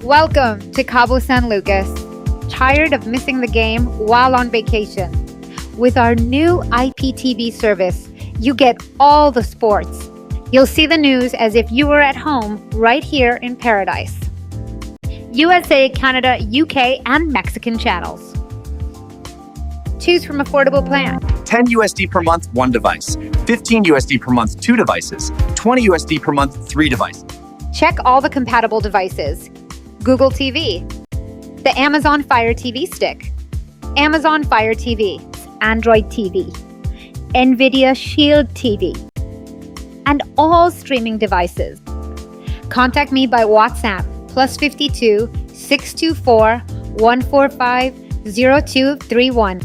Welcome to Cabo San Lucas. Tired of missing the game while on vacation? With our new IPTV service, you get all the sports. You'll see the news as if you were at home right here in paradise. USA, Canada, UK, and Mexican channels. Choose from affordable plan. 10 USD per month, 1 device. 15 USD per month, 2 devices. 20 USD per month, 3 devices. Check all the compatible devices. Google TV, the Amazon Fire TV Stick, Amazon Fire TV, Android TV, NVIDIA Shield TV, and all streaming devices. Contact me by WhatsApp +52 624 145 0231.